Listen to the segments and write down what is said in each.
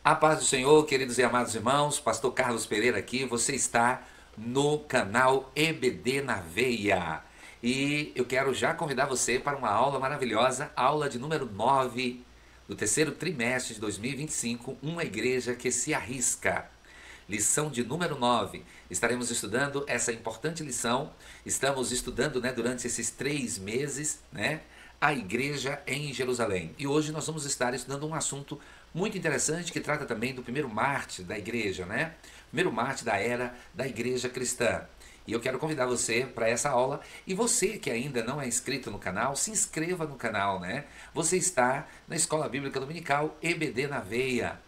A paz do Senhor, queridos e amados irmãos, Pastor Carlos Pereira aqui, você está no canal EBD na Veia. E eu quero já convidar você para uma aula maravilhosa, aula de número 9 do terceiro trimestre de 2025, uma igreja que se arrisca. Lição de número 9. Estaremos estudando essa importante lição. Estamos estudando, durante esses 3 meses, a igreja em Jerusalém. E hoje nós vamos estar estudando um assunto muito interessante que trata também do primeiro mártir da igreja, Primeiro mártir da era da igreja cristã. E eu quero convidar você para essa aula. E você que ainda não é inscrito no canal, se inscreva no canal, Você está na Escola Bíblica Dominical EBD na Veia,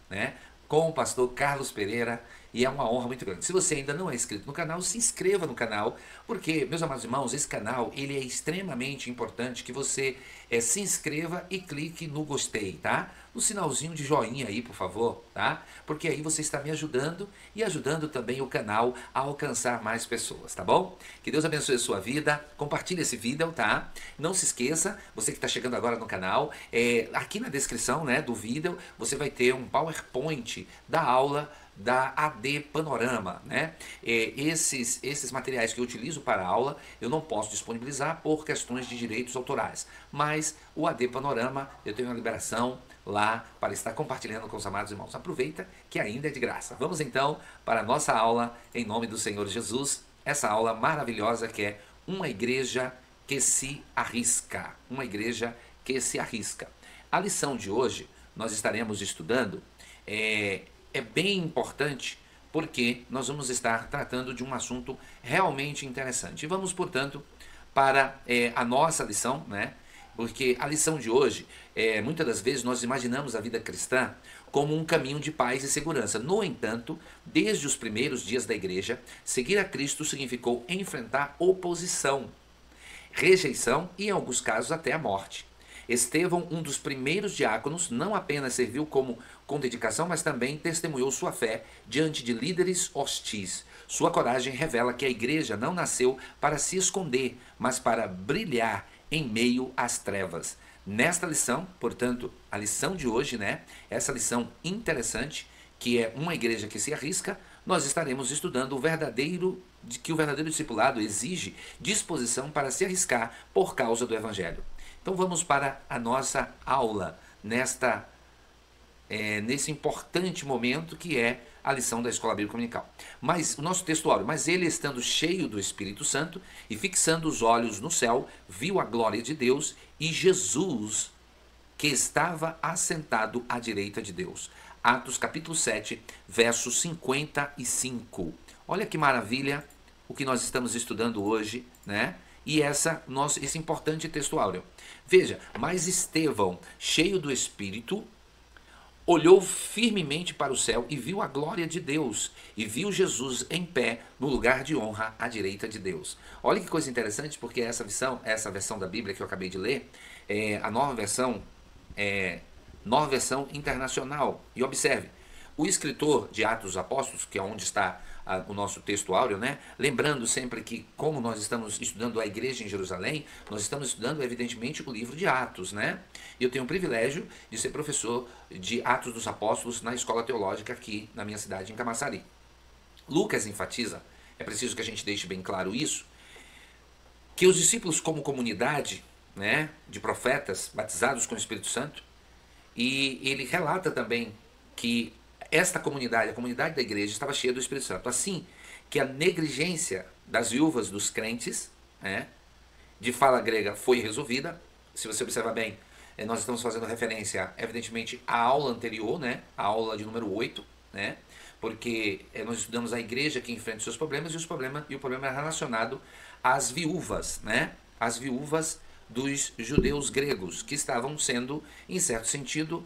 Com o pastor Carlos Pereira, e é uma honra muito grande. Se você ainda não é inscrito no canal, se inscreva no canal, porque, meus amados irmãos, esse canal ele é extremamente importante que você se inscreva e clique no gostei, tá? No sinalzinho de joinha aí, por favor, tá? Porque aí você está me ajudando e ajudando também o canal a alcançar mais pessoas, tá bom? Que Deus abençoe a sua vida, compartilhe esse vídeo, tá? Não se esqueça, você que está chegando agora no canal, aqui na descrição, do vídeo, você vai ter um PowerPoint da aula da AD Panorama, Esses materiais que eu utilizo para a aula eu não posso disponibilizar por questões de direitos autorais, mas o AD Panorama eu tenho uma liberação lá para estar compartilhando com os amados irmãos. Aproveita que ainda é de graça. Vamos então para a nossa aula em nome do Senhor Jesus, essa aula maravilhosa que é uma igreja que se arrisca, uma igreja que se arrisca. A lição de hoje nós estaremos estudando é bem importante porque nós vamos estar tratando de um assunto realmente interessante. E vamos, portanto, para a nossa lição, Porque a lição de hoje, muitas das vezes nós imaginamos a vida cristã como um caminho de paz e segurança. No entanto, desde os primeiros dias da igreja, seguir a Cristo significou enfrentar oposição, rejeição e, em alguns casos, até a morte. Estevão, um dos primeiros diáconos, não apenas serviu com dedicação, mas também testemunhou sua fé diante de líderes hostis. Sua coragem revela que a igreja não nasceu para se esconder, mas para brilhar em meio às trevas. Nesta lição, portanto, a lição de hoje, Essa lição interessante, que é uma igreja que se arrisca, nós estaremos estudando o verdadeiro discipulado exige disposição para se arriscar por causa do evangelho. Então vamos para a nossa aula nesse importante momento que é a lição da Escola Bíblica Dominical. Mas o nosso textuário, mas ele estando cheio do Espírito Santo e fixando os olhos no céu, viu a glória de Deus e Jesus que estava assentado à direita de Deus. Atos capítulo 7, verso 55. Olha que maravilha o que nós estamos estudando hoje, E esse importante textuário. Veja, mas Estevão, cheio do Espírito, olhou firmemente para o céu e viu a glória de Deus, e viu Jesus em pé no lugar de honra à direita de Deus. Olha que coisa interessante, porque essa versão da Bíblia que eu acabei de ler, a nova versão internacional. E observe, o escritor de Atos dos Apóstolos, que é onde está o nosso textuário, Lembrando sempre que, como nós estamos estudando a igreja em Jerusalém, nós estamos estudando, evidentemente, o livro de Atos, E eu tenho o privilégio de ser professor de Atos dos Apóstolos na escola teológica aqui na minha cidade, em Camaçari. Lucas enfatiza, é preciso que a gente deixe bem claro isso, que os discípulos como comunidade, de profetas batizados com o Espírito Santo, e ele relata também que esta comunidade, a comunidade da igreja, estava cheia do Espírito Santo. Assim que a negligência das viúvas dos crentes, de fala grega, foi resolvida. Se você observar bem, nós estamos fazendo referência, evidentemente, à aula anterior, a aula de número 8, porque nós estudamos a igreja que enfrenta os seus problemas e o problema é relacionado às viúvas, As viúvas dos judeus gregos, que estavam sendo, em certo sentido,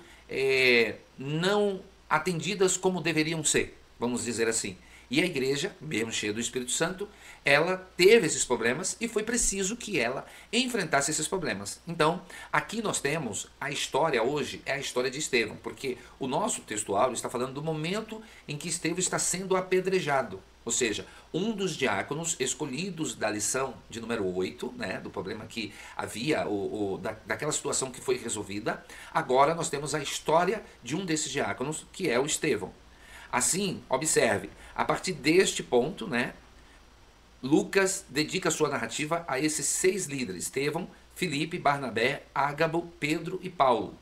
não atendidas como deveriam ser, vamos dizer assim. E a igreja, mesmo cheia do Espírito Santo, ela teve esses problemas e foi preciso que ela enfrentasse esses problemas. Então, aqui nós temos a história hoje, é a história de Estevão, porque o nosso textual está falando do momento em que Estevão está sendo apedrejado. Ou seja, um dos diáconos escolhidos da lição de número 8, né, do problema que havia, daquela situação que foi resolvida, agora nós temos a história de um desses diáconos, que é o Estevão. Assim, observe, a partir deste ponto, né, Lucas dedica sua narrativa a esses 6 líderes: Estevão, Filipe, Barnabé, Ágabo, Pedro e Paulo.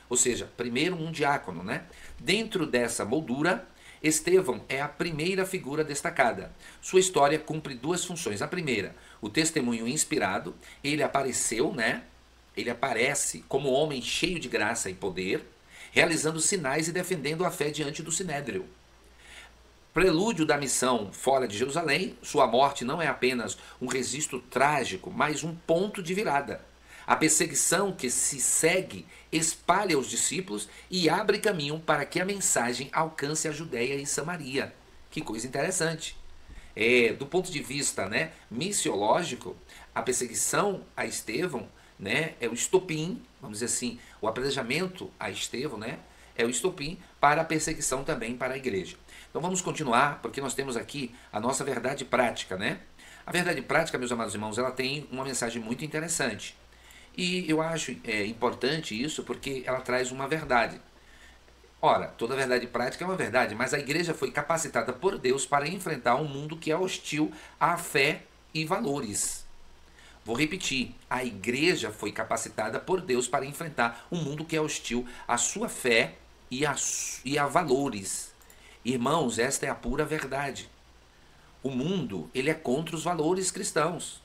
Ou seja, primeiro um diácono, né? Dentro dessa moldura, Estevão é a primeira figura destacada. Sua história cumpre 2 funções. A primeira, o testemunho inspirado. Ele apareceu, né? Ele aparece como homem cheio de graça e poder, realizando sinais e defendendo a fé diante do Sinédrio. Prelúdio da missão fora de Jerusalém, sua morte não é apenas um registro trágico, mas um ponto de virada. A perseguição que se segue espalha os discípulos e abre caminho para que a mensagem alcance a Judéia e Samaria. Que coisa interessante. Do ponto de vista, né, missiológico, a perseguição a Estevão, né, é o estopim, vamos dizer assim, o apedrejamento a Estevão, né, é o estopim para a perseguição também para a igreja. Então vamos continuar, porque nós temos aqui a nossa verdade prática, né? A verdade prática, meus amados irmãos, ela tem uma mensagem muito interessante. E eu acho importante isso porque ela traz uma verdade. Ora, toda verdade prática é uma verdade, mas a igreja foi capacitada por Deus para enfrentar um mundo que é hostil à fé e valores. Vou repetir, a igreja foi capacitada por Deus para enfrentar um mundo que é hostil à sua fé e a valores. Irmãos, esta é a pura verdade. O mundo, ele é contra os valores cristãos.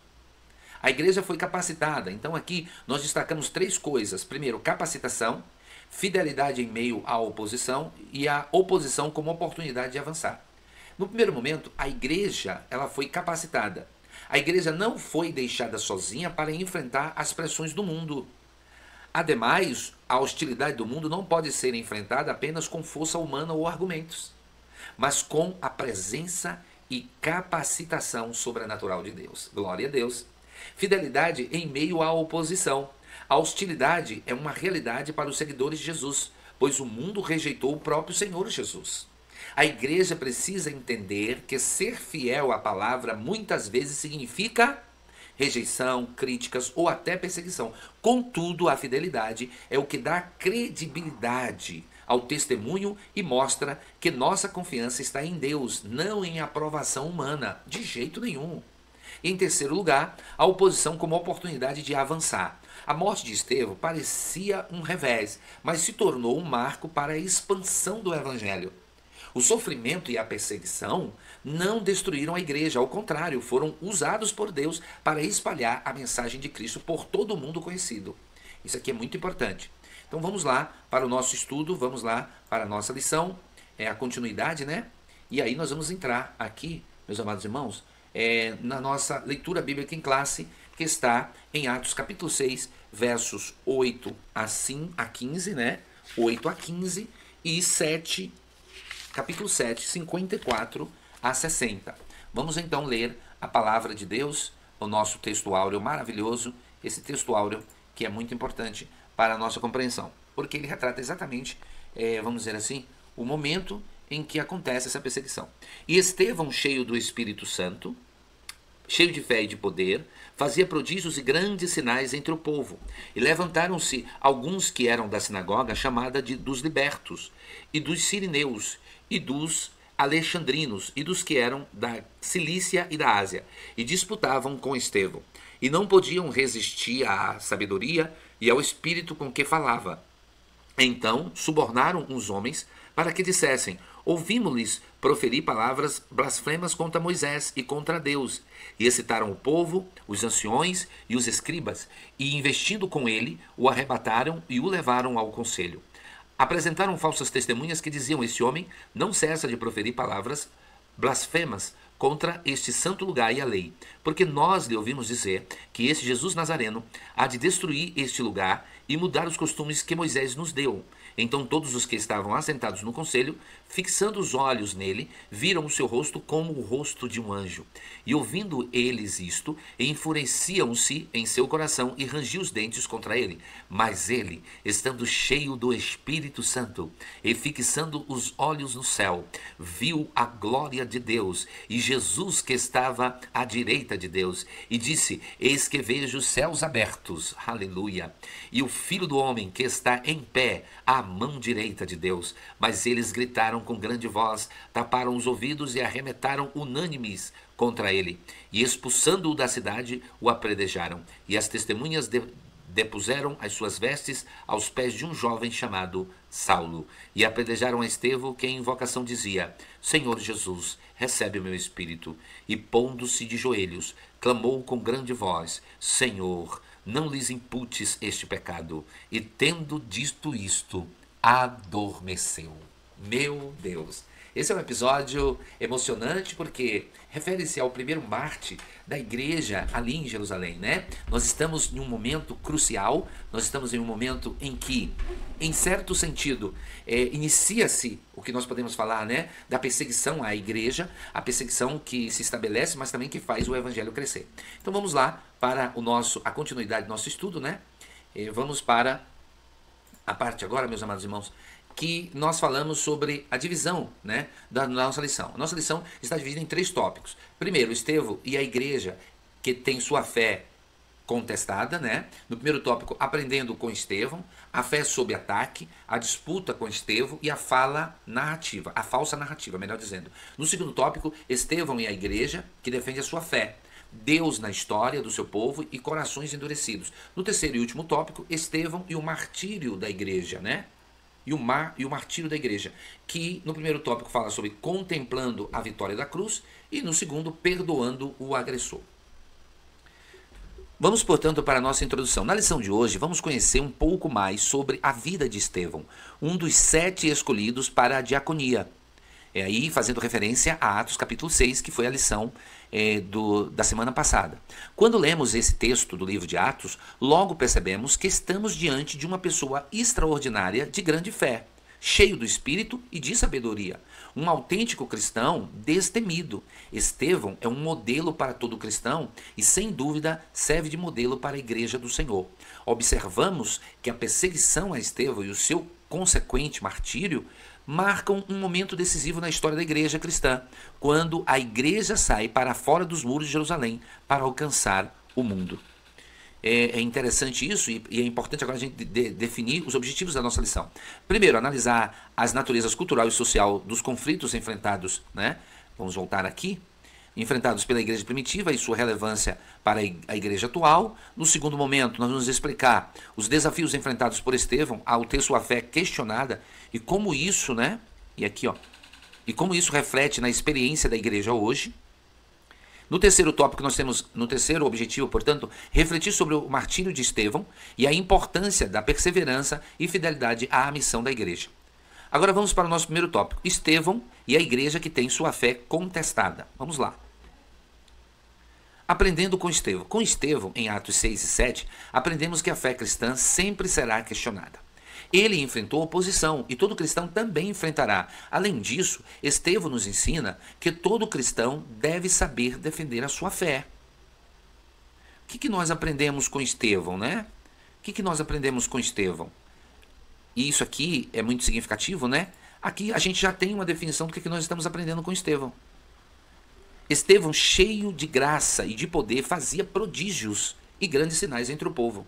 A igreja foi capacitada. Então aqui nós destacamos 3 coisas. Primeiro, capacitação, fidelidade em meio à oposição e a oposição como oportunidade de avançar. No primeiro momento, a igreja ela foi capacitada. A igreja não foi deixada sozinha para enfrentar as pressões do mundo. Ademais, a hostilidade do mundo não pode ser enfrentada apenas com força humana ou argumentos, mas com a presença e capacitação sobrenatural de Deus. Glória a Deus. Fidelidade em meio à oposição. A hostilidade é uma realidade para os seguidores de Jesus, pois o mundo rejeitou o próprio Senhor Jesus. A igreja precisa entender que ser fiel à palavra muitas vezes significa rejeição, críticas ou até perseguição. Contudo, a fidelidade é o que dá credibilidade ao testemunho e mostra que nossa confiança está em Deus, não em aprovação humana, de jeito nenhum. E em terceiro lugar, a oposição como oportunidade de avançar. A morte de Estevão parecia um revés, mas se tornou um marco para a expansão do evangelho. O sofrimento e a perseguição não destruíram a igreja, ao contrário, foram usados por Deus para espalhar a mensagem de Cristo por todo o mundo conhecido. Isso aqui é muito importante. Então vamos lá para o nosso estudo, vamos lá para a nossa lição, é a continuidade, né? E aí nós vamos entrar aqui, meus amados irmãos, na nossa leitura bíblica em classe, que está em Atos capítulo 6, versos 8 a 15, né? 8 a 15 e 7, capítulo 7, 54 a 60. Vamos então ler a palavra de Deus, o nosso texto áureo maravilhoso, esse texto áureo que é muito importante para a nossa compreensão, porque ele retrata exatamente, vamos dizer assim, o momento em que acontece essa perseguição. E Estevão, cheio do Espírito Santo, cheio de fé e de poder, fazia prodígios e grandes sinais entre o povo. E levantaram-se alguns que eram da sinagoga chamada dos libertos, e dos sirineus, e dos alexandrinos, e dos que eram da Cilícia e da Ásia, e disputavam com Estevão. E não podiam resistir à sabedoria e ao espírito com que falava. Então subornaram os homens para que dissessem: ouvimos-lhes proferir palavras blasfemas contra Moisés e contra Deus. E excitaram o povo, os anciões e os escribas, e investindo com ele, o arrebataram e o levaram ao conselho. Apresentaram falsas testemunhas que diziam: este homem não cessa de proferir palavras blasfemas contra este santo lugar e a lei, porque nós lhe ouvimos dizer que este Jesus Nazareno há de destruir este lugar e mudar os costumes que Moisés nos deu. Então todos os que estavam assentados no conselho, fixando os olhos nele, viram o seu rosto como o rosto de um anjo. E ouvindo eles isto, enfureciam-se em seu coração e rangiam os dentes contra ele. Mas ele, estando cheio do Espírito Santo e fixando os olhos no céu, viu a glória de Deus e Jesus que estava à direita de Deus, e disse: Eis que vejo os céus abertos, aleluia, e o Filho do Homem que está em pé à mão direita de Deus. Mas eles gritaram com grande voz, taparam os ouvidos e arremetaram unânimes contra ele, e expulsando-o da cidade, o apedrejaram. E as testemunhas depuseram as suas vestes aos pés de um jovem chamado Saulo, e apedrejaram a Estevão, que em invocação dizia: Senhor Jesus, recebe o meu espírito. E pondo-se de joelhos, clamou com grande voz: Senhor, não lhes imputes este pecado. E tendo dito isto, adormeceu. Meu Deus! Esse é um episódio emocionante porque refere-se ao primeiro mártir da igreja ali em Jerusalém, né? Nós estamos em um momento crucial, nós estamos em um momento em que, em certo sentido, inicia-se o que nós podemos falar, né? Da perseguição à igreja, a perseguição que se estabelece, mas também que faz o evangelho crescer. Então vamos lá para a continuidade do nosso estudo, né? Vamos para a parte agora, meus amados irmãos, que nós falamos sobre a divisão, né, da nossa lição. A nossa lição está dividida em 3 tópicos. Primeiro, Estevão e a igreja que tem sua fé contestada, né? No primeiro tópico, aprendendo com Estevão, a fé sob ataque, a disputa com Estevão e a fala narrativa, a falsa narrativa, melhor dizendo. No segundo tópico, Estevão e a igreja que defende a sua fé, Deus na história do seu povo e corações endurecidos. No terceiro e último tópico, Estevão e o martírio da igreja, né? E o martírio da igreja, que no primeiro tópico fala sobre contemplando a vitória da cruz e no segundo, perdoando o agressor. Vamos, portanto, para a nossa introdução. Na lição de hoje, vamos conhecer um pouco mais sobre a vida de Estevão, um dos 7 escolhidos para a diaconia. Aí fazendo referência a Atos capítulo 6, que foi a lição da semana passada. Quando lemos esse texto do livro de Atos, logo percebemos que estamos diante de uma pessoa extraordinária de grande fé, cheio do Espírito e de sabedoria. Um autêntico cristão destemido. Estevão é um modelo para todo cristão e, sem dúvida, serve de modelo para a igreja do Senhor. Observamos que a perseguição a Estevão e o seu consequente martírio marcam um momento decisivo na história da igreja cristã, quando a igreja sai para fora dos muros de Jerusalém para alcançar o mundo. É interessante isso e é importante agora a gente definir os objetivos da nossa lição. Primeiro, analisar as naturezas cultural e social dos conflitos enfrentados, né? Vamos voltar aqui. Enfrentados pela igreja primitiva e sua relevância para a igreja atual. No segundo momento, nós vamos explicar os desafios enfrentados por Estevão ao ter sua fé questionada e como isso, né? E aqui, ó. E como isso reflete na experiência da igreja hoje. No terceiro tópico, nós temos, no terceiro objetivo, portanto, refletir sobre o martírio de Estevão e a importância da perseverança e fidelidade à missão da igreja. Agora vamos para o nosso primeiro tópico, Estevão e a igreja que tem sua fé contestada. Vamos lá. Aprendendo com Estevão. Com Estevão, em Atos 6 e 7, aprendemos que a fé cristã sempre será questionada. Ele enfrentou oposição e todo cristão também enfrentará. Além disso, Estevão nos ensina que todo cristão deve saber defender a sua fé. O que nós aprendemos com Estevão, né? O que nós aprendemos com Estevão? E isso aqui é muito significativo, né? Aqui a gente já tem uma definição do que nós estamos aprendendo com Estevão. Estevão, cheio de graça e de poder, fazia prodígios e grandes sinais entre o povo.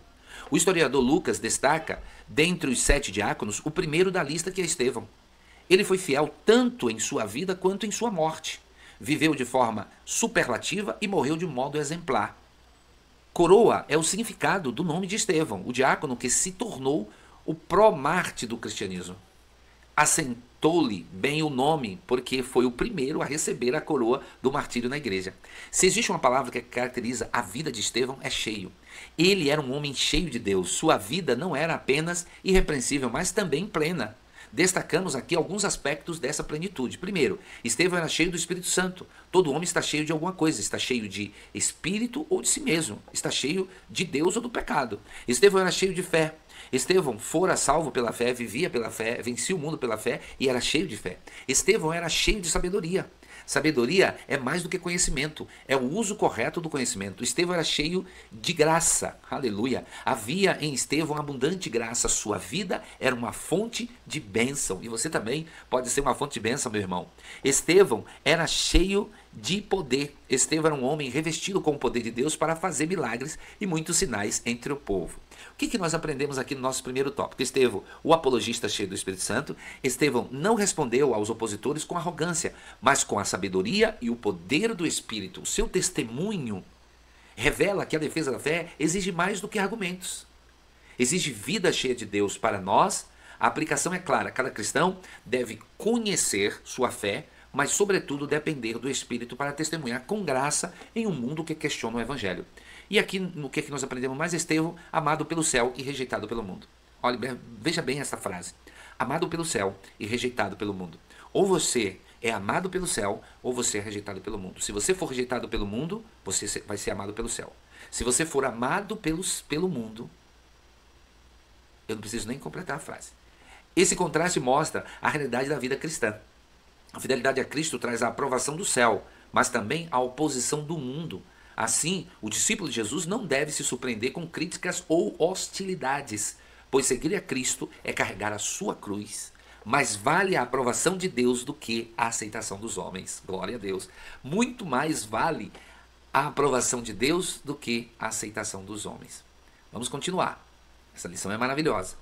O historiador Lucas destaca, dentre os 7 diáconos, o primeiro da lista, que é Estevão. Ele foi fiel tanto em sua vida quanto em sua morte. Viveu de forma superlativa e morreu de modo exemplar. Coroa é o significado do nome de Estevão, o diácono que se tornou o pró-mártir do cristianismo. Assentou-lhe bem o nome, porque foi o primeiro a receber a coroa do martírio na igreja. Se existe uma palavra que caracteriza a vida de Estevão, é cheio. Ele era um homem cheio de Deus. Sua vida não era apenas irrepreensível, mas também plena. Destacamos aqui alguns aspectos dessa plenitude. Primeiro, Estevão era cheio do Espírito Santo. Todo homem está cheio de alguma coisa. Está cheio de espírito ou de si mesmo. Está cheio de Deus ou do pecado. Estevão era cheio de fé. Estevão fora salvo pela fé, vivia pela fé, vencia o mundo pela fé e era cheio de fé. Estevão era cheio de sabedoria. Sabedoria é mais do que conhecimento, é o uso correto do conhecimento. Estevão era cheio de graça, aleluia. Havia em Estevão abundante graça, sua vida era uma fonte de bênção. E você também pode ser uma fonte de bênção, meu irmão. Estevão era cheio de poder. Estevão era um homem revestido com o poder de Deus para fazer milagres e muitos sinais entre o povo. O que nós aprendemos aqui no nosso primeiro tópico? Estevão, o apologista cheio do Espírito Santo. Estevão não respondeu aos opositores com arrogância, mas com a sabedoria e o poder do Espírito. O seu testemunho revela que a defesa da fé exige mais do que argumentos. Exige vida cheia de Deus para nós. A aplicação é clara. Cada cristão deve conhecer sua fé, mas sobretudo depender do Espírito para testemunhar com graça em um mundo que questiona o Evangelho. E aqui, no que nós aprendemos mais? Estevão, amado pelo céu e rejeitado pelo mundo. Olha, veja bem essa frase. Amado pelo céu e rejeitado pelo mundo. Ou você é amado pelo céu, ou você é rejeitado pelo mundo. Se você for rejeitado pelo mundo, você vai ser amado pelo céu. Se você for amado pelo mundo, eu não preciso nem completar a frase. Esse contraste mostra a realidade da vida cristã. A fidelidade a Cristo traz a aprovação do céu, mas também a oposição do mundo. Assim, o discípulo de Jesus não deve se surpreender com críticas ou hostilidades, pois seguir a Cristo é carregar a sua cruz. Mais vale a aprovação de Deus do que a aceitação dos homens. Glória a Deus. Muito mais vale a aprovação de Deus do que a aceitação dos homens. Vamos continuar. Essa lição é maravilhosa.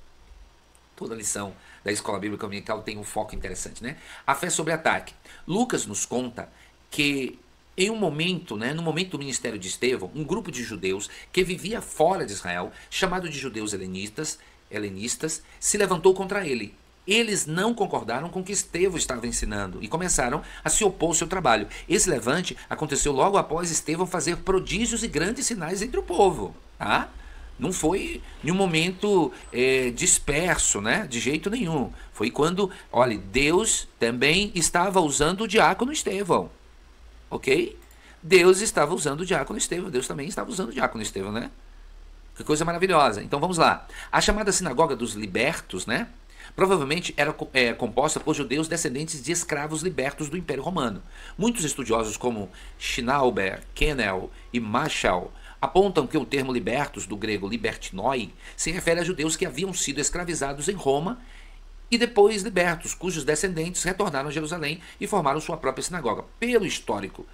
Toda lição da Escola Bíblica Dominical tem um foco interessante, né? A fé sobre ataque. Lucas nos conta que em um momento, no momento do ministério de Estevão, um grupo de judeus que vivia fora de Israel, chamado de judeus helenistas, se levantou contra ele. Eles não concordaram com o que Estevão estava ensinando e começaram a se opor ao seu trabalho. Esse levante aconteceu logo após Estevão fazer prodígios e grandes sinais entre o povo, tá? Não foi em um momento disperso, de jeito nenhum. Foi quando, olha, Deus também estava usando o diácono Estevão. Ok? Deus estava usando o diácono Estevão. Deus também estava usando o diácono Estevão, né? Que coisa maravilhosa. Então vamos lá. A chamada sinagoga dos libertos, provavelmente era composta por judeus descendentes de escravos libertos do Império Romano. Muitos estudiosos como Schnauber, Kennel e Marshall apontam que o termo libertos, do grego libertinoi, se refere a judeus que haviam sido escravizados em Roma e depois libertos, cujos descendentes retornaram a Jerusalém e formaram sua própria sinagoga. Pelo histórico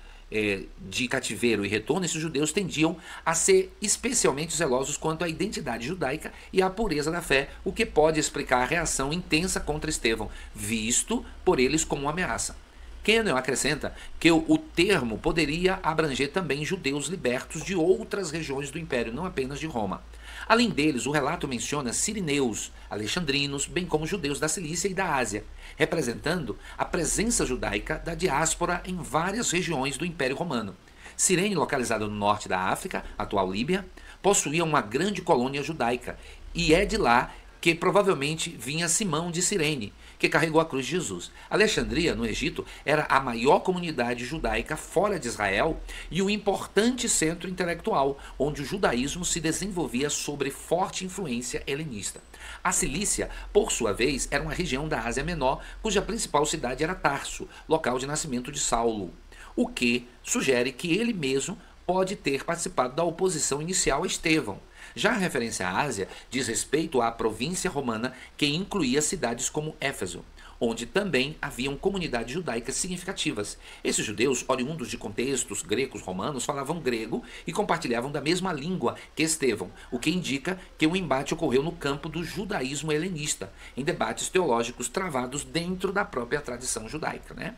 de cativeiro e retorno, esses judeus tendiam a ser especialmente zelosos quanto à identidade judaica e à pureza da fé, o que pode explicar a reação intensa contra Estevão, visto por eles como uma ameaça. Kennel acrescenta que o termo poderia abranger também judeus libertos de outras regiões do Império, não apenas de Roma. Além deles, o relato menciona sirineus, alexandrinos, bem como judeus da Cilícia e da Ásia, representando a presença judaica da diáspora em várias regiões do Império Romano. Cirene, localizada no norte da África, atual Líbia, possuía uma grande colônia judaica, e é de lá que provavelmente vinha Simão de Cirene, que carregou a cruz de Jesus. Alexandria, no Egito, era a maior comunidade judaica fora de Israel e um importante centro intelectual, onde o judaísmo se desenvolvia sob forte influência helenista. A Cilícia, por sua vez, era uma região da Ásia Menor, cuja principal cidade era Tarso, local de nascimento de Saulo, o que sugere que ele mesmo pode ter participado da oposição inicial a Estevão. Já a referência à Ásia diz respeito à província romana, que incluía cidades como Éfeso, onde também haviam comunidades judaicas significativas. Esses judeus, oriundos de contextos gregos romanos, falavam grego e compartilhavam da mesma língua que Estevão, o que indica que o embate ocorreu no campo do judaísmo helenista, em debates teológicos travados dentro da própria tradição judaica.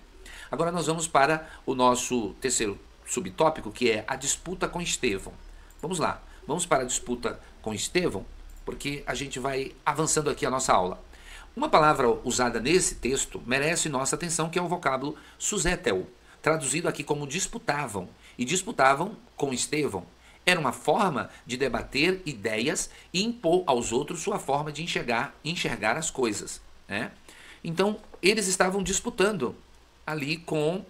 Agora nós vamos para o nosso terceiro subtópico, que é a disputa com Estevão. Vamos lá. Vamos para a disputa com Estevão, porque a gente vai avançando aqui a nossa aula. Uma palavra usada nesse texto merece nossa atenção, que é o vocábulo susétel, traduzido aqui como disputavam, e disputavam com Estevão. Era uma forma de debater ideias e impor aos outros sua forma de enxergar as coisas. Então, eles estavam disputando ali com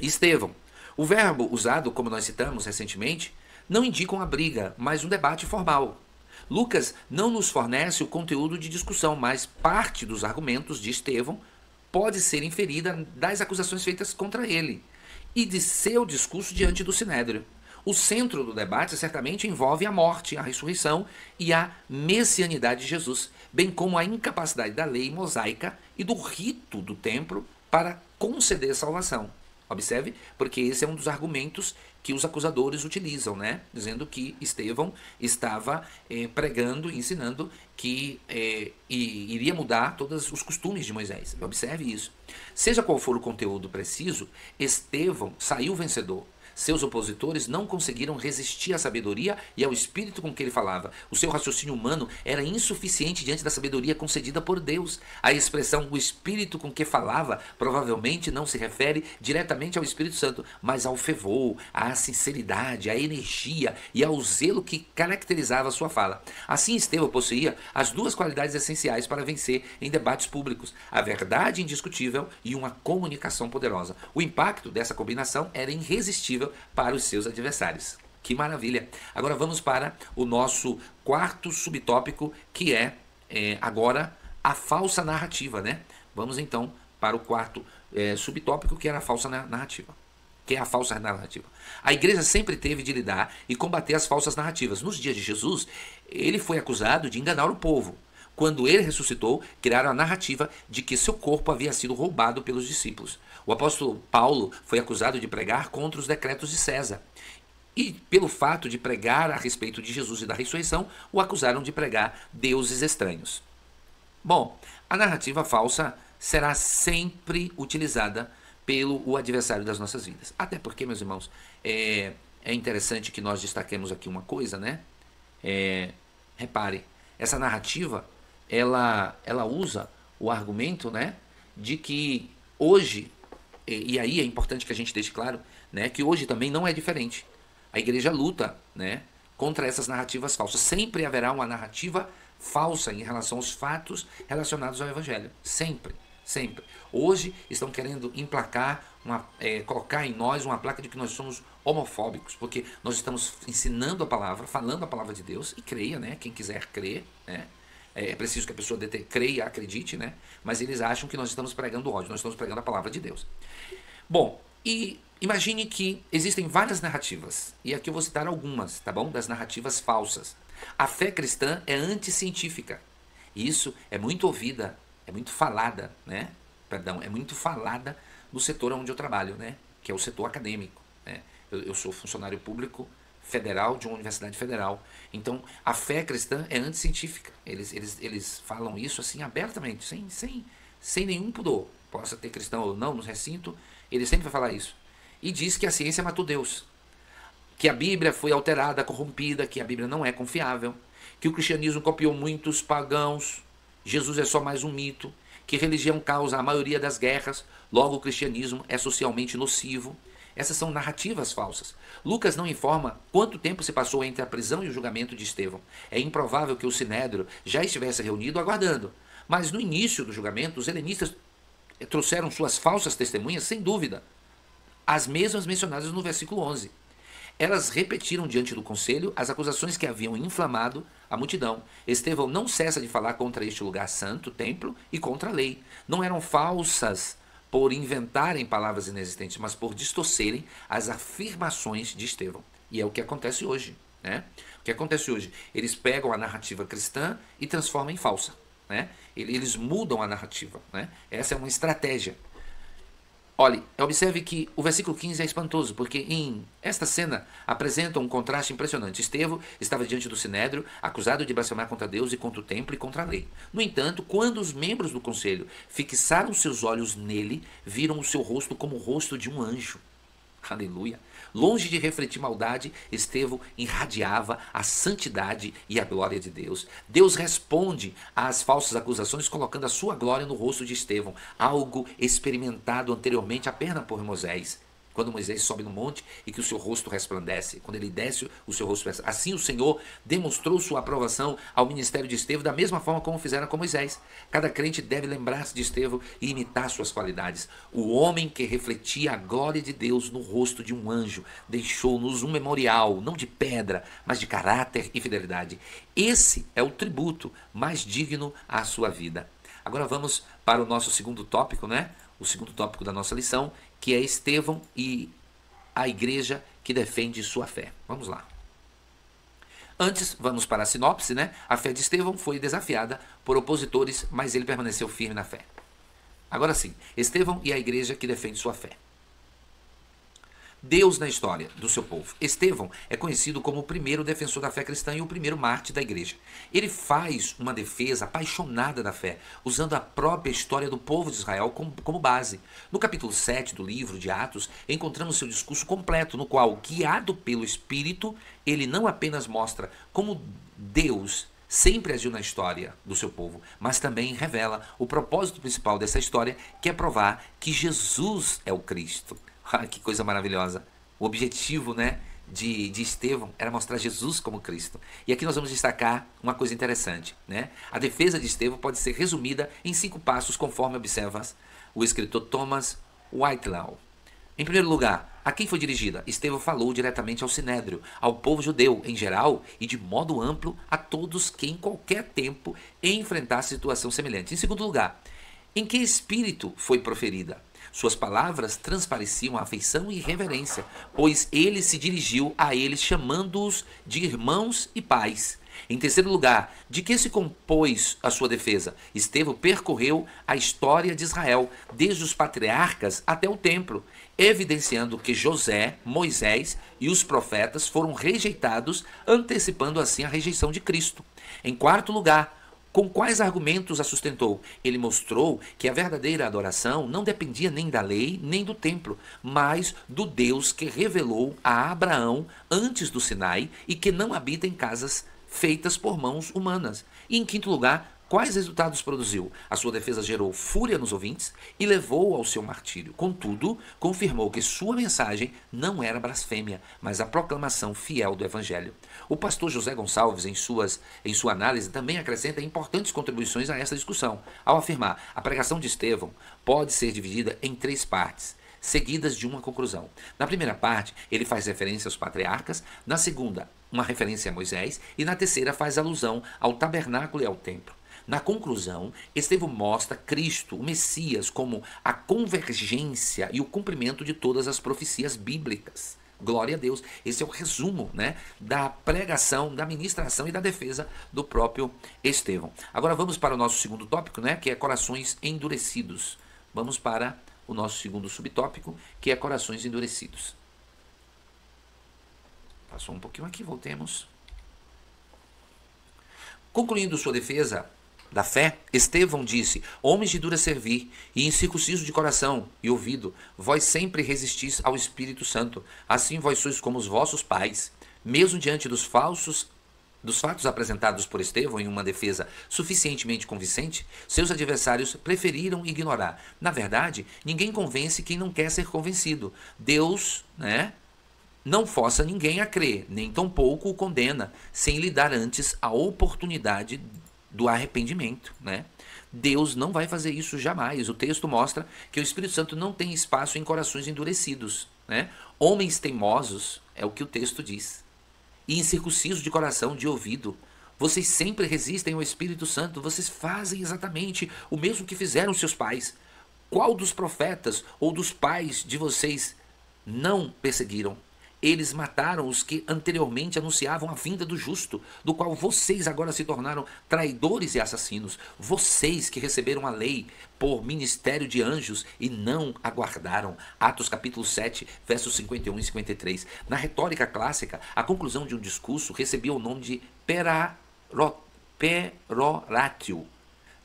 Estevão. O verbo usado, como nós citamos recentemente, não indica uma briga, mas um debate formal. Lucas não nos fornece o conteúdo de discussão, mas parte dos argumentos de Estevão pode ser inferida das acusações feitas contra ele e de seu discurso diante do Sinédrio. O centro do debate certamente envolve a morte, a ressurreição e a messianidade de Jesus, bem como a incapacidade da lei mosaica e do rito do templo para conceder salvação. Observe, porque esse é um dos argumentos que os acusadores utilizam, né? Dizendo que Estevão estava pregando, ensinando que iria mudar todos os costumes de Moisés. Observe isso. Seja qual for o conteúdo preciso, Estevão saiu vencedor. Seus opositores não conseguiram resistir à sabedoria e ao espírito com que ele falava. O seu raciocínio humano era insuficiente diante da sabedoria concedida por Deus. A expressão o espírito com que falava provavelmente não se refere diretamente ao Espírito Santo, mas ao fervor, à sinceridade, à energia e ao zelo que caracterizava a sua fala. Assim, Estevão possuía as duas qualidades essenciais para vencer em debates públicos: a verdade indiscutível e uma comunicação poderosa. O impacto dessa combinação era irresistível para os seus adversários. Que maravilha! Agora vamos para o nosso quarto subtópico, que é agora a falsa narrativa, né? Vamos então para o quarto subtópico, que era a falsa narrativa. Que é a falsa narrativa. A igreja sempre teve de lidar e combater as falsas narrativas. Nos dias de Jesus, ele foi acusado de enganar o povo. Quando ele ressuscitou, criaram a narrativa de que seu corpo havia sido roubado pelos discípulos. O apóstolo Paulo foi acusado de pregar contra os decretos de César. E pelo fato de pregar a respeito de Jesus e da ressurreição, o acusaram de pregar deuses estranhos. Bom, a narrativa falsa será sempre utilizada pelo adversário das nossas vidas. Até porque, meus irmãos, é interessante que nós destaquemos aqui uma coisa, né? Repare, essa narrativa, ela usa o argumento, né, de que hoje, e aí é importante que a gente deixe claro, né, que hoje também não é diferente. A igreja luta, né, contra essas narrativas falsas. Sempre haverá uma narrativa falsa em relação aos fatos relacionados ao evangelho. Sempre, sempre. Hoje estão querendo emplacar, colocar em nós uma placa de que nós somos homofóbicos, porque nós estamos ensinando a palavra, falando a palavra de Deus, e creia, né, quem quiser crer, né. É preciso que a pessoa creia, acredite, né? Mas eles acham que nós estamos pregando ódio, nós estamos pregando a palavra de Deus. Bom, e imagine que existem várias narrativas, e aqui eu vou citar algumas, tá bom? Das narrativas falsas. A fé cristã é anticientífica. Isso é muito ouvida, é muito falada, né? Perdão, é muito falada no setor onde eu trabalho, né? Que é o setor acadêmico, né? Eu sou funcionário público federal de uma universidade federal. Então, a fé cristã é anticientífica. Eles falam isso assim abertamente, sem nenhum pudor. Possa ter cristão ou não no recinto, ele sempre vai falar isso. E diz que a ciência matou Deus, que a Bíblia foi alterada, corrompida, que a Bíblia não é confiável, que o cristianismo copiou muitos pagãos, Jesus é só mais um mito, que religião causa a maioria das guerras, logo o cristianismo é socialmente nocivo. Essas são narrativas falsas. Lucas não informa quanto tempo se passou entre a prisão e o julgamento de Estevão. É improvável que o Sinédrio já estivesse reunido aguardando. Mas no início do julgamento, os helenistas trouxeram suas falsas testemunhas, sem dúvida, as mesmas mencionadas no versículo 11. Elas repetiram diante do conselho as acusações que haviam inflamado a multidão. Estevão não cessa de falar contra este lugar santo, templo, e contra a lei. Não eram falsas por inventarem palavras inexistentes, mas por distorcerem as afirmações de Estevão. E é o que acontece hoje, né? O que acontece hoje? Eles pegam a narrativa cristã e transformam em falsa, né? Eles mudam a narrativa, né? Essa é uma estratégia. Olhe, observe que o versículo 15 é espantoso, porque esta cena apresenta um contraste impressionante. Estevão estava diante do Sinédrio, acusado de blasfemar contra Deus e contra o templo e contra a lei. No entanto, quando os membros do conselho fixaram seus olhos nele, viram o seu rosto como o rosto de um anjo. Aleluia! Longe de refletir maldade, Estevão irradiava a santidade e a glória de Deus. Deus responde às falsas acusações colocando a sua glória no rosto de Estevão, algo experimentado anteriormente apenas por Moisés. quando Moisés sobe no monte e que o seu rosto resplandece. Quando ele desce, o seu rosto resplandece. Assim o Senhor demonstrou sua aprovação ao ministério de Estevão da mesma forma como fizeram com Moisés. Cada crente deve lembrar-se de Estevão e imitar suas qualidades. O homem que refletia a glória de Deus no rosto de um anjo deixou-nos um memorial, não de pedra, mas de caráter e fidelidade. Esse é o tributo mais digno à sua vida. Agora vamos para o nosso segundo tópico, né? O segundo tópico da nossa lição, que é Estevão e a igreja que defende sua fé. Vamos lá. Antes, vamos para a sinopse, né? A fé de Estevão foi desafiada por opositores, mas ele permaneceu firme na fé. Agora sim, Estevão e a igreja que defende sua fé. Deus na história do seu povo. Estevão é conhecido como o primeiro defensor da fé cristã e o primeiro mártir da igreja. Ele faz uma defesa apaixonada da fé, usando a própria história do povo de Israel como base. No capítulo 7 do livro de Atos, encontramos seu discurso completo, no qual, guiado pelo Espírito, ele não apenas mostra como Deus sempre agiu na história do seu povo, mas também revela o propósito principal dessa história, que é provar que Jesus é o Cristo. Que coisa maravilhosa. O objetivo, né, de Estevão era mostrar Jesus como Cristo. E aqui nós vamos destacar uma coisa interessante, né? A defesa de Estevão pode ser resumida em 5 passos, conforme observa o escritor Thomas Whitelaw. Em primeiro lugar, a quem foi dirigida? Estevão falou diretamente ao Sinédrio, ao povo judeu em geral e de modo amplo a todos que em qualquer tempo enfrentassem situação semelhante. Em segundo lugar, em que espírito foi proferida? Suas palavras transpareciam afeição e reverência, pois ele se dirigiu a eles chamando-os de irmãos e pais. Em terceiro lugar, de que se compôs a sua defesa? Estevão percorreu a história de Israel, desde os patriarcas até o templo, evidenciando que José, Moisés e os profetas foram rejeitados, antecipando assim a rejeição de Cristo. Em quarto lugar, com quais argumentos a sustentou? Ele mostrou que a verdadeira adoração não dependia nem da lei, nem do templo, mas do Deus que revelou a Abraão antes do Sinai e que não habita em casas feitas por mãos humanas. E em quinto lugar, quais resultados produziu? A sua defesa gerou fúria nos ouvintes e levou ao seu martírio. Contudo, confirmou que sua mensagem não era blasfêmia, mas a proclamação fiel do Evangelho. O pastor José Gonçalves, em sua análise, também acrescenta importantes contribuições a essa discussão, ao afirmar: a pregação de Estevão pode ser dividida em 3 partes, seguidas de uma conclusão. Na primeira parte, ele faz referência aos patriarcas, na segunda, uma referência a Moisés, e na terceira faz alusão ao tabernáculo e ao templo. Na conclusão, Estevão mostra Cristo, o Messias, como a convergência e o cumprimento de todas as profecias bíblicas. Glória a Deus. Esse é o resumo, né, da pregação, da ministração e da defesa do próprio Estevão. Agora vamos para o nosso segundo tópico, né, que é corações endurecidos. Vamos para o nosso segundo subtópico, que é corações endurecidos. Passou um pouquinho aqui, voltemos. Concluindo sua defesa da fé, Estevão disse: homens de dura servir e incircuncisos de coração e ouvido, vós sempre resistis ao Espírito Santo, assim vós sois como os vossos pais. Mesmo diante dos fatos apresentados por Estevão em uma defesa suficientemente convincente, seus adversários preferiram ignorar. Na verdade, ninguém convence quem não quer ser convencido. Deus, né, não força ninguém a crer, nem tampouco o condena, sem lhe dar antes a oportunidade do arrependimento, né? Deus não vai fazer isso jamais. O texto mostra que o Espírito Santo não tem espaço em corações endurecidos, né? Homens teimosos, é o que o texto diz, e incircuncisos de coração, de ouvido. Vocês sempre resistem ao Espírito Santo, vocês fazem exatamente o mesmo que fizeram seus pais. Qual dos profetas ou dos pais de vocês não perseguiram? Eles mataram os que anteriormente anunciavam a vinda do justo, do qual vocês agora se tornaram traidores e assassinos. Vocês que receberam a lei por ministério de anjos e não aguardaram. Atos capítulo 7, versos 51 e 53. Na retórica clássica, a conclusão de um discurso recebia o nome de peroratio.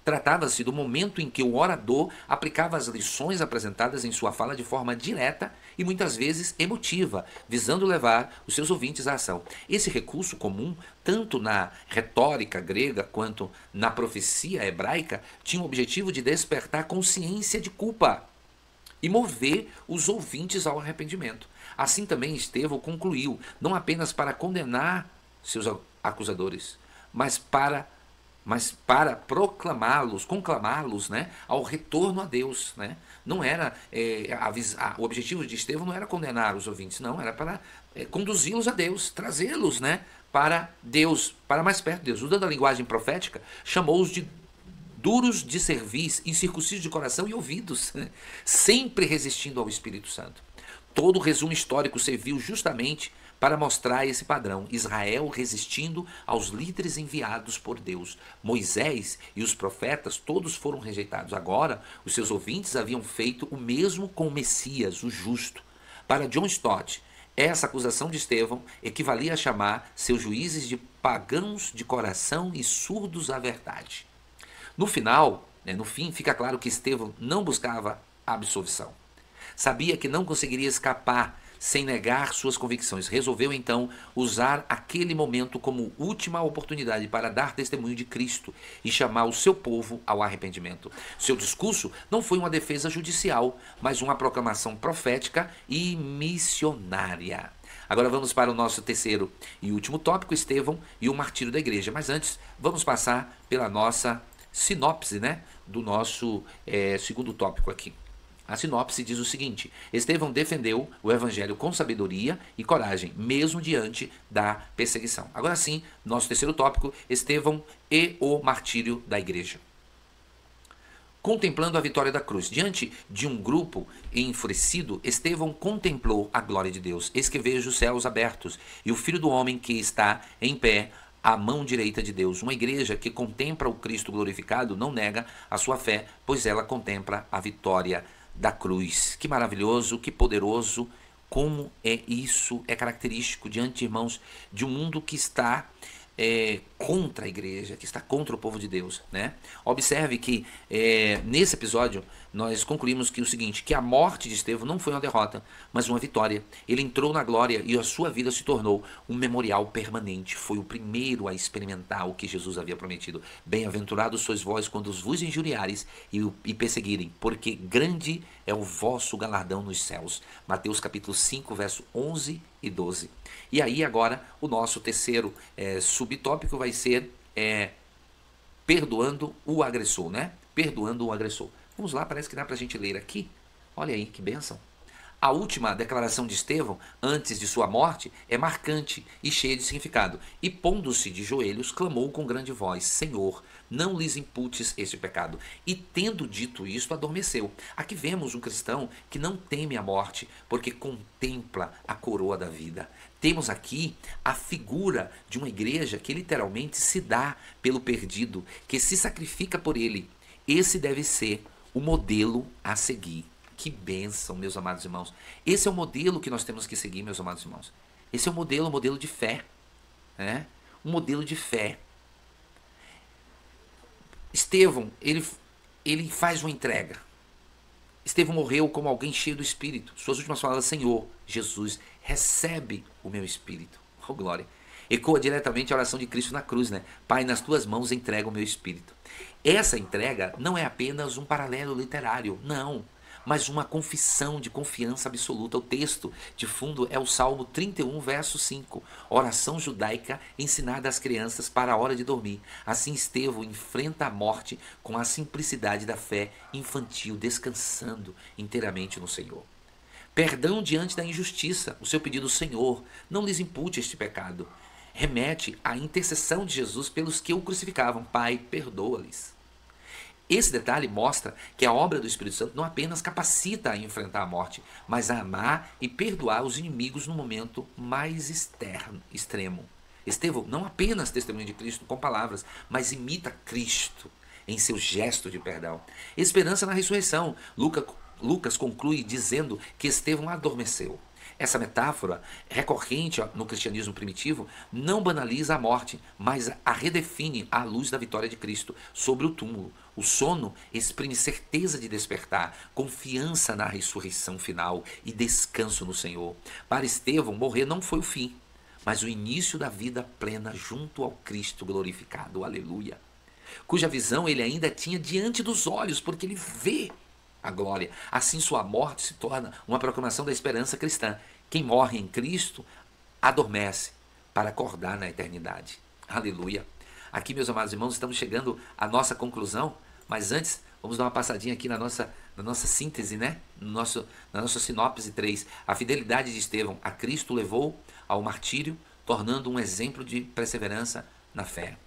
Tratava-se do momento em que o orador aplicava as lições apresentadas em sua fala de forma direta e muitas vezes emotiva, visando levar os seus ouvintes à ação. Esse recurso comum, tanto na retórica grega quanto na profecia hebraica, tinha o objetivo de despertar consciência de culpa e mover os ouvintes ao arrependimento. Assim também Estevão concluiu, não apenas para condenar seus acusadores, mas para proclamá-los, conclamá-los, né, ao retorno a Deus, né? Não era o objetivo de Estevão não era condenar os ouvintes, não, era para conduzi-los a Deus, trazê-los, né, para Deus, para mais perto de Deus. Usando a linguagem profética, chamou-os de duros de cerviz, incircuncisos de coração e ouvidos, né, sempre resistindo ao Espírito Santo. Todo o resumo histórico serviu justamente para mostrar esse padrão. Israel resistindo aos líderes enviados por Deus. Moisés e os profetas todos foram rejeitados. Agora, os seus ouvintes haviam feito o mesmo com o Messias, o justo. Para John Stott, essa acusação de Estevão equivalia a chamar seus juízes de pagãos de coração e surdos à verdade. No final, no fim, fica claro que Estevão não buscava absolvição. Sabia que não conseguiria escapar sem negar suas convicções. Resolveu então usar aquele momento como última oportunidade para dar testemunho de Cristo e chamar o seu povo ao arrependimento. Seu discurso não foi uma defesa judicial, mas uma proclamação profética e missionária. Agora vamos para o nosso terceiro e último tópico, Estevão e o martírio da igreja. Mas antes, vamos passar pela nossa sinopse, né, do nosso segundo tópico aqui. A sinopse diz o seguinte: Estevão defendeu o evangelho com sabedoria e coragem, mesmo diante da perseguição. Agora sim, nosso terceiro tópico, Estevão e o martírio da igreja. Contemplando a vitória da cruz. Diante de um grupo enfurecido, Estevão contemplou a glória de Deus. Eis que vejo os céus abertos e o Filho do Homem que está em pé à mão direita de Deus. Uma igreja que contempla o Cristo glorificado não nega a sua fé, pois ela contempla a vitória da cruz. Que maravilhoso, que poderoso, como isso é característico diante, irmãos, de um mundo que está contra a igreja, que está contra o povo de Deus, né? Observe que nesse episódio nós concluímos que o seguinte, que a morte de Estevão não foi uma derrota, mas uma vitória. Ele entrou na glória e a sua vida se tornou um memorial permanente. Foi o primeiro a experimentar o que Jesus havia prometido. Bem-aventurados sois vós quando os vos injuriares e perseguirem, porque grande é o vosso galardão nos céus. Mateus capítulo 5, verso 11 e 12. E aí agora o nosso terceiro subtópico vai ser perdoando o agressor, né? Perdoando o agressor. Vamos lá, parece que dá para a gente ler aqui. Olha aí, que bênção. A última declaração de Estevão, antes de sua morte, é marcante e cheia de significado. E pondo-se de joelhos, clamou com grande voz: Senhor, não lhes imputes este pecado. E tendo dito isto, adormeceu. Aqui vemos um cristão que não teme a morte, porque contempla a coroa da vida. Temos aqui a figura de uma igreja que literalmente se dá pelo perdido, que se sacrifica por ele. Esse deve ser o modelo a seguir. Que bênção, meus amados irmãos. Esse é o modelo que nós temos que seguir, meus amados irmãos. Esse é o modelo de fé, né? Um modelo de fé. Estevão, ele faz uma entrega. Estevão morreu como alguém cheio do Espírito. Suas últimas palavras: Senhor Jesus, recebe o meu Espírito. Oh, glória. Ecoa diretamente a oração de Cristo na cruz, né? Pai, nas tuas mãos entrego o meu Espírito. Essa entrega não é apenas um paralelo literário, não, mas uma confissão de confiança absoluta. O texto de fundo é o Salmo 31, verso 5, oração judaica ensinada às crianças para a hora de dormir. Assim Estevão enfrenta a morte com a simplicidade da fé infantil, descansando inteiramente no Senhor. Perdão diante da injustiça. O seu pedido: Senhor, não lhes impute este pecado, remete à intercessão de Jesus pelos que o crucificavam. Pai, perdoa-lhes. Esse detalhe mostra que a obra do Espírito Santo não apenas capacita a enfrentar a morte, mas a amar e perdoar os inimigos no momento mais extremo. Estevão não apenas testemunha de Cristo com palavras, mas imita Cristo em seu gesto de perdão. Esperança na ressurreição. Lucas conclui dizendo que Estevão adormeceu. Essa metáfora, recorrente no cristianismo primitivo, não banaliza a morte, mas a redefine à luz da vitória de Cristo sobre o túmulo. O sono exprime certeza de despertar, confiança na ressurreição final e descanso no Senhor. Para Estevão, morrer não foi o fim, mas o início da vida plena junto ao Cristo glorificado. Aleluia! Cuja visão ele ainda tinha diante dos olhos, porque ele vê a glória. Assim sua morte se torna uma proclamação da esperança cristã. Quem morre em Cristo adormece para acordar na eternidade. Aleluia. Aqui, meus amados irmãos, estamos chegando à nossa conclusão, mas antes, vamos dar uma passadinha aqui na nossa síntese, né? Na nossa sinopse 3. A fidelidade de Estevão a Cristo levou ao martírio, tornando um exemplo de perseverança na fé.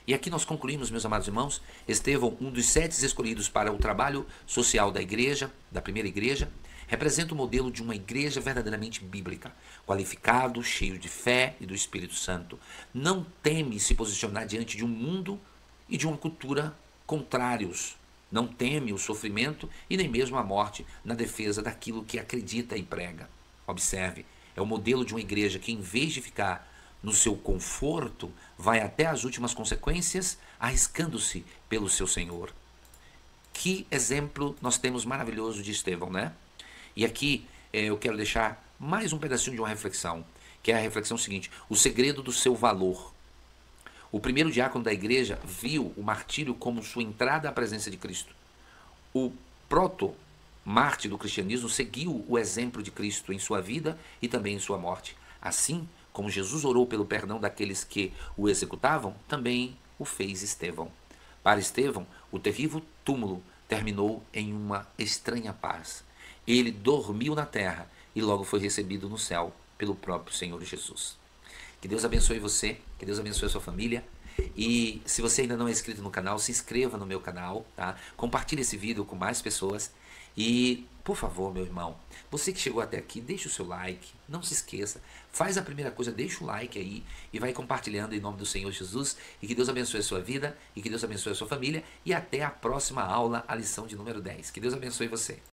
E aqui nós concluímos, meus amados irmãos, Estevão, um dos 7 escolhidos para o trabalho social da igreja, da primeira igreja, representa o modelo de uma igreja verdadeiramente bíblica, qualificado, cheio de fé e do Espírito Santo. Não teme se posicionar diante de um mundo e de uma cultura contrários. Não teme o sofrimento e nem mesmo a morte na defesa daquilo que acredita e prega. Observe, é o modelo de uma igreja que, em vez de ficar no seu conforto, vai até as últimas consequências, arriscando-se pelo seu Senhor. Que exemplo nós temos maravilhoso de Estevão, né? E aqui eu quero deixar mais um pedacinho de uma reflexão, que é a reflexão seguinte: o segredo do seu valor. O primeiro diácono da igreja viu o martírio como sua entrada à presença de Cristo. O proto-mártir do cristianismo seguiu o exemplo de Cristo em sua vida e também em sua morte. Assim como Jesus orou pelo perdão daqueles que o executavam, também o fez Estevão. Para Estevão, o terrível túmulo terminou em uma estranha paz. Ele dormiu na terra e logo foi recebido no céu pelo próprio Senhor Jesus. Que Deus abençoe você, que Deus abençoe a sua família. E se você ainda não é inscrito no canal, se inscreva no meu canal, tá? Compartilhe esse vídeo com mais pessoas. E, por favor, meu irmão, você que chegou até aqui, deixa o seu like, não se esqueça. Faz a primeira coisa, deixa o like aí e vai compartilhando em nome do Senhor Jesus. E que Deus abençoe a sua vida e que Deus abençoe a sua família. E até a próxima aula, a lição de número 10. Que Deus abençoe você.